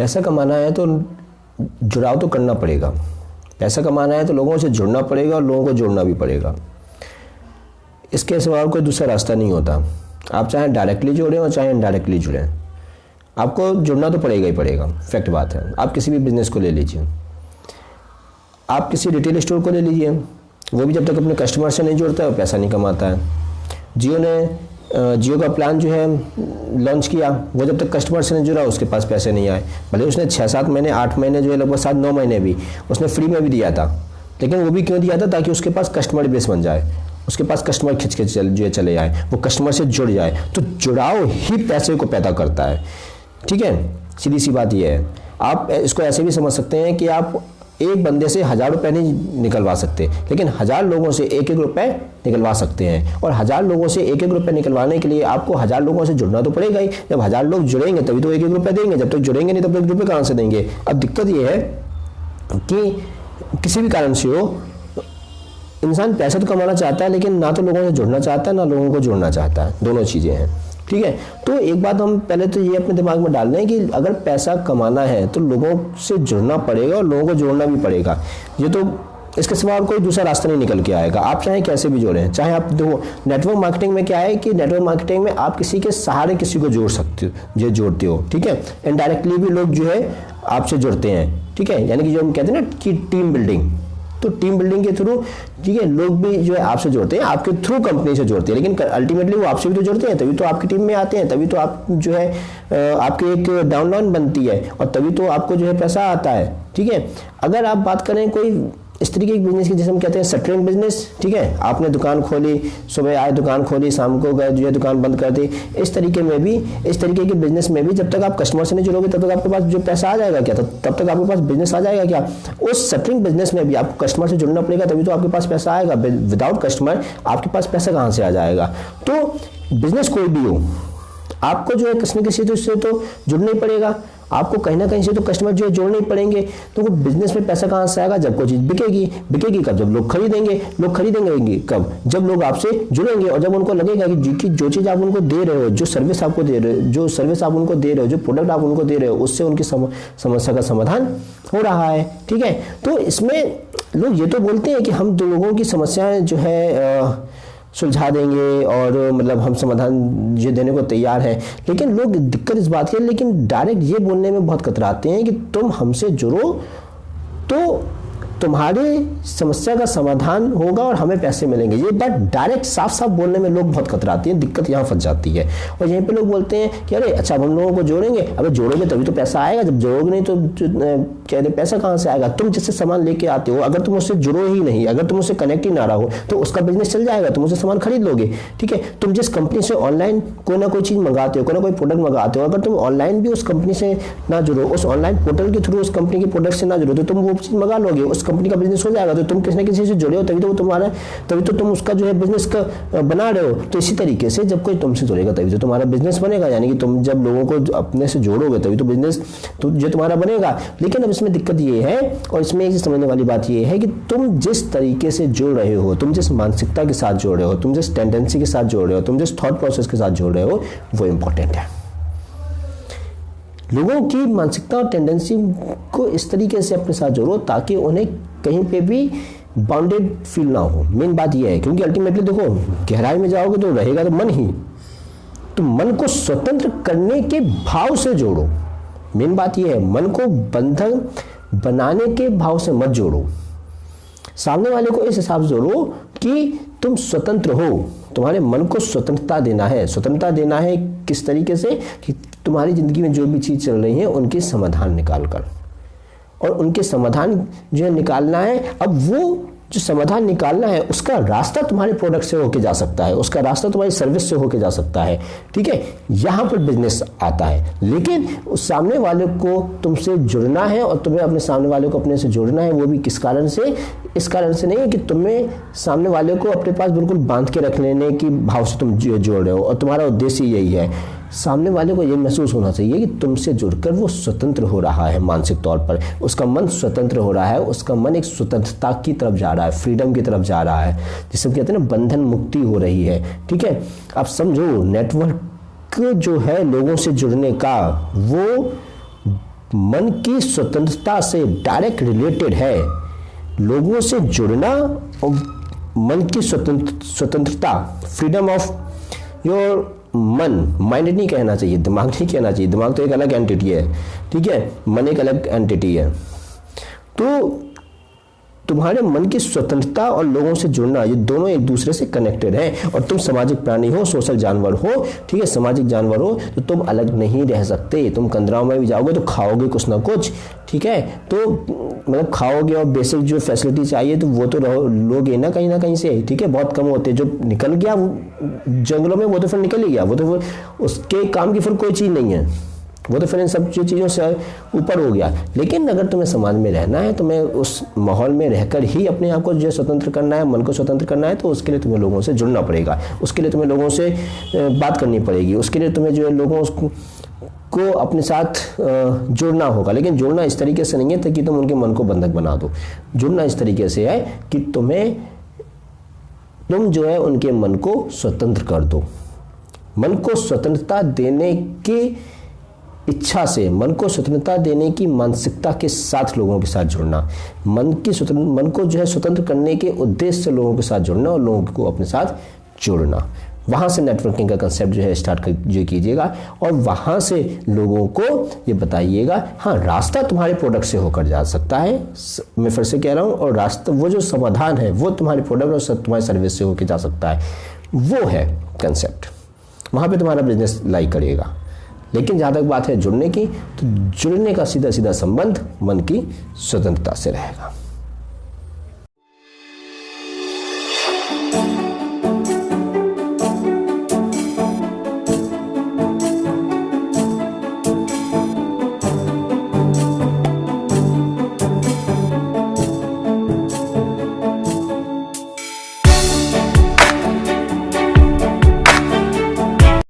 पैसा कमाना है तो जुड़ाव तो करना पड़ेगा। पैसा कमाना है तो लोगों से जुड़ना पड़ेगा और लोगों को जोड़ना भी पड़ेगा। इसके सिवा कोई दूसरा रास्ता नहीं होता। आप चाहे डायरेक्टली जुड़ें और चाहे इनडायरेक्टली जुड़ें, आपको जुड़ना तो पड़ेगा ही पड़ेगा। फैक्ट बात है। आप किसी भी बिजनेस को ले लीजिए, आप किसी रिटेल स्टोर को ले लीजिए, वो भी जब तक अपने कस्टमर से नहीं जुड़ता है वो पैसा नहीं कमाता है। जियो का प्लान जो है लॉन्च किया, वो जब तक कस्टमर से नहीं जुड़ा उसके पास पैसे नहीं आए। भले उसने 6-7 महीने 8 महीने जो है लगभग 7-9 महीने भी उसने फ्री में भी दिया था, लेकिन वो भी क्यों दिया था? ताकि उसके पास कस्टमर बेस बन जाए, उसके पास कस्टमर खिंच के चले जाए, वो कस्टमर से जुड़ जाए। तो जुड़ाव ही पैसे को पैदा करता है। ठीक है, सीधी सी बात ये है। आप इसको ऐसे भी समझ सकते हैं कि आप एक बंदे से 1000 रुपये नहीं निकलवा सकते, लेकिन 1000 लोगों से 1-1 रुपये निकलवा सकते हैं। और 1000 लोगों से 1-1 रुपये निकलवाने के लिए आपको 1000 लोगों से जुड़ना तो पड़ेगा ही। जब 1000 लोग जुड़ेंगे तभी तो 1-1 रुपये देंगे, जब तक जुड़ेंगे नहीं तब तक रुपये कहाँ से देंगे? अब दिक्कत ये है कि किसी भी कारण से हो, इंसान पैसा तो कमाना चाहता है, लेकिन ना तो लोगों से जुड़ना चाहता है ना लोगों को जोड़ना चाहता है। दोनों चीज़ें हैं। ठीक है, तो एक बात हम पहले तो ये अपने दिमाग में डाल लें कि अगर पैसा कमाना है तो लोगों से जुड़ना पड़ेगा और लोगों को जोड़ना भी पड़ेगा। ये तो इसके सिवा और कोई दूसरा रास्ता नहीं निकल के आएगा। आप चाहे कैसे भी जोड़ें, चाहे आप देखो नेटवर्क मार्केटिंग में क्या है कि नेटवर्क मार्केटिंग में आप किसी के सहारे किसी को जोड़ सकते हो, जो जोड़ते हो। ठीक है, इनडायरेक्टली भी लोग जो है आपसे जुड़ते हैं। ठीक है, यानी कि जो हम कहते हैं ना कि टीम बिल्डिंग, तो टीम बिल्डिंग के थ्रू ठीक है लोग भी जो है आपसे जुड़ते हैं, आपके थ्रू कंपनी से जुड़ते हैं, लेकिन अल्टीमेटली वो आपसे भी तो जुड़ते हैं, तभी तो आपकी टीम में आते हैं, तभी तो आप जो है आपकी एक डाउनलाइन बनती है और तभी तो आपको जो है पैसा आता है। ठीक है, अगर आप बात करें कोई इस तरीके की बिजनेस की, जैसे हम कहते हैं शटरिंग बिजनेस। ठीक है, आपने दुकान खोली, सुबह आए दुकान खोली, शाम को गए जो है दुकान बंद कर दी। इस तरीके में भी, इस तरीके के बिजनेस में भी जब तक आप कस्टमर से नहीं जुड़ोगे तब तक आपके पास जो पैसा आ जाएगा क्या? तब तक आपके पास बिजनेस आ जाएगा क्या? उस शटरिंग बिजनेस में भी आपको कस्टमर से जुड़ना पड़ेगा, तभी तो आपके पास पैसा आएगा। विदाउट कस्टमर आपके पास पैसा कहाँ से आ जाएगा? तो बिजनेस कोई भी हो, आपको जो है किसी न किसी से तो जुड़ना ही पड़ेगा। आपको कहीं ना कहीं से तो कस्टमर जो है जोड़ने ही पड़ेंगे। तो वो बिजनेस में पैसा कहाँ से आएगा? जब कोई चीज़ बिकेगी। बिकेगी कब? जब लोग खरीदेंगे। लोग खरीदेंगे कब? जब लोग आपसे जुड़ेंगे और जब उनको लगेगा कि जो चीज़ आप उनको दे रहे हो, जो सर्विस आपको दे रहे हो, जो सर्विस आप उनको दे रहे हो, जो प्रोडक्ट आप उनको दे रहे हो, उससे उनकी समस्या का समाधान हो रहा है। ठीक है, तो इसमें लोग ये तो बोलते हैं कि हम दो लोगों की समस्याएं जो है सुलझा देंगे और मतलब हम समाधान ये देने को तैयार हैं, लेकिन लोग दिक्कत इस बात की है, लेकिन डायरेक्ट ये बोलने में बहुत कतराते हैं कि तुम हमसे जुड़ो तो तुम्हारी समस्या का समाधान होगा और हमें पैसे मिलेंगे। ये बात डायरेक्ट साफ साफ बोलने में लोग बहुत कतराते हैं, दिक्कत यहाँ फंस जाती है। और यहीं पे लोग बोलते हैं कि अरे अच्छा हम लोगों को जोड़ेंगे, अबे जोड़ोगे तभी तो पैसा आएगा, जब जोड़ोगे नहीं तो कह रहे पैसा कहाँ से आएगा? तुम जिससे सामान लेके आते हो, अगर तुम उससे जुड़ो ही नहीं, अगर तुम उससे कनेक्ट ही ना रहो तो उसका बिजनेस चल जाएगा, तुम उससे सामान खरीद लोगे। ठीक है, तुम जिस कंपनी से ऑनलाइन कोई ना कोई चीज़ मंगाते हो, कोई ना कोई प्रोडक्ट मंगाते हो, अगर तुम ऑनलाइन भी उस कंपनी से ना जुड़ो, उस ऑनलाइन पोर्टल के थ्रू उस कंपनी के प्रोडक्ट से ना जुड़ो, तो तुम वो चीज़ मंगा लोगे, उस कंपनी का बिजनेस हो जाएगा। तो तुम किसी न किसी से जुड़े हो तभी तो वो तुम्हारा, तभी तो तुम उसका जो है बिजनेस का बना रहे हो। तो इसी तरीके से जब कोई तुमसे जुड़ेगा तभी तो तुम्हारा बिजनेस बनेगा, यानी कि तुम जब लोगों को अपने से जोड़ोगे तभी तो बिजनेस तो जो तुम्हारा बनेगा। लेकिन अब इसमें दिक्कत ये है और इसमें एक समझने वाली बात ये है कि तुम जिस तरीके से जुड़ रहे हो, तुम जिस मानसिकता के साथ जोड़ रहे हो, तुम जिस टेंडेंसी के साथ जोड़ रहे हो, तुम जिस थॉट प्रोसेस के साथ जोड़ रहे हो, वो इंपॉर्टेंट है। लोगों की मानसिकता और टेंडेंसी को इस तरीके से अपने साथ जोड़ो ताकि उन्हें कहीं पे भी बाउंडेड फील ना हो। मेन बात यह है, क्योंकि अल्टीमेटली देखो गहराई में जाओगे तो रहेगा तो मन ही, तो मन को स्वतंत्र करने के भाव से जोड़ो। मेन बात यह है, मन को बंधन बनाने के भाव से मत जोड़ो। सामने वाले को इस हिसाब से जोड़ो कि तुम स्वतंत्र हो, तुम्हारे मन को स्वतंत्रता देना है। स्वतंत्रता देना है किस तरीके से कि तुम्हारी जिंदगी में जो भी चीज़ चल रही है उनके समाधान निकाल कर, और उनके समाधान जो है निकालना है। अब वो जो समाधान निकालना है उसका रास्ता तुम्हारे प्रोडक्ट से होके जा सकता है, उसका रास्ता तुम्हारी सर्विस से होके जा सकता है। ठीक है, यहाँ पर बिजनेस आता है, लेकिन उस सामने वाले को तुमसे जुड़ना है और तुम्हें अपने सामने वाले को अपने से जोड़ना है। वो भी किस कारण से? इस कारण से नहीं कि तुम्हें सामने वाले को अपने पास बिल्कुल बांध के रख लेने की भाव से तुम जोड़ रहे हो, और तुम्हारा उद्देश्य यही है। सामने वाले को यह महसूस होना चाहिए कि तुमसे जुड़कर वो स्वतंत्र हो रहा है, मानसिक तौर पर उसका मन स्वतंत्र हो रहा है, उसका मन एक स्वतंत्रता की तरफ जा रहा है, फ्रीडम की तरफ जा रहा है, जिसे कहते हैं ना बंधन मुक्ति हो रही है। ठीक है, आप समझो नेटवर्क जो है लोगों से जुड़ने का, वो मन की स्वतंत्रता से डायरेक्ट रिलेटेड है। लोगों से जुड़ना और मन की स्वतंत्रता, फ्रीडम ऑफ योर मन, माइंड नहीं कहना चाहिए, दिमाग नहीं कहना चाहिए, दिमाग तो एक अलग एंटिटी है, ठीक है, मन एक अलग एंटिटी है। तो तुम्हारे मन की स्वतंत्रता और लोगों से जुड़ना, ये दोनों एक दूसरे से कनेक्टेड हैं। और तुम सामाजिक प्राणी हो, सोशल जानवर हो, ठीक है, सामाजिक जानवर हो, तो तुम अलग नहीं रह सकते। तुम कंदराओं में भी जाओगे तो खाओगे कुछ ना कुछ, ठीक है, तो मतलब खाओगे और बेसिक जो फैसिलिटी चाहिए तो वो तो लोगे ना कहीं से, ठीक है। बहुत कम होते, जो निकल गया जंगलों में वो तो फिर निकल ही गया, वो तो फिर उसके काम की फिर कोई चीज़ नहीं है, वो तो फिर इन सब चीज़ों से ऊपर हो गया। लेकिन अगर तुम्हें समाज में रहना है, तुम्हें उस माहौल में रहकर ही अपने आप को जो स्वतंत्र करना है, मन को स्वतंत्र करना है, तो उसके लिए तुम्हें लोगों से जुड़ना पड़ेगा, उसके लिए तुम्हें लोगों से बात करनी पड़ेगी, उसके लिए तुम्हें जो है लोगों को अपने साथ जुड़ना होगा। लेकिन जुड़ना इस तरीके से नहीं है ताकि तुम उनके मन को बंधक बना दो। जुड़ना इस तरीके से है कि तुम जो है उनके मन को स्वतंत्र कर दो। मन को स्वतंत्रता देने की इच्छा से, मन को स्वतंत्रता देने की मानसिकता के साथ लोगों के साथ जुड़ना, मन को जो है स्वतंत्र करने के उद्देश्य से लोगों के साथ जुड़ना और लोगों को अपने साथ जोड़ना। वहाँ से नेटवर्किंग का कंसेप्ट जो है स्टार्ट कीजिएगा और वहाँ से लोगों को ये बताइएगा, हाँ रास्ता तुम्हारे प्रोडक्ट से होकर जा सकता है, मैं फिर से कह रहा हूँ, और रास्ता वो जो समाधान है वो तुम्हारे प्रोडक्ट और तुम्हारी सर्विस से होकर जा सकता है, वो है कंसेप्ट। वहाँ पे तुम्हारा बिजनेस लाई करेगा। लेकिन जहाँ तक बात है जुड़ने की, तो जुड़ने का सीधा सीधा संबंध मन की स्वतंत्रता से रहेगा।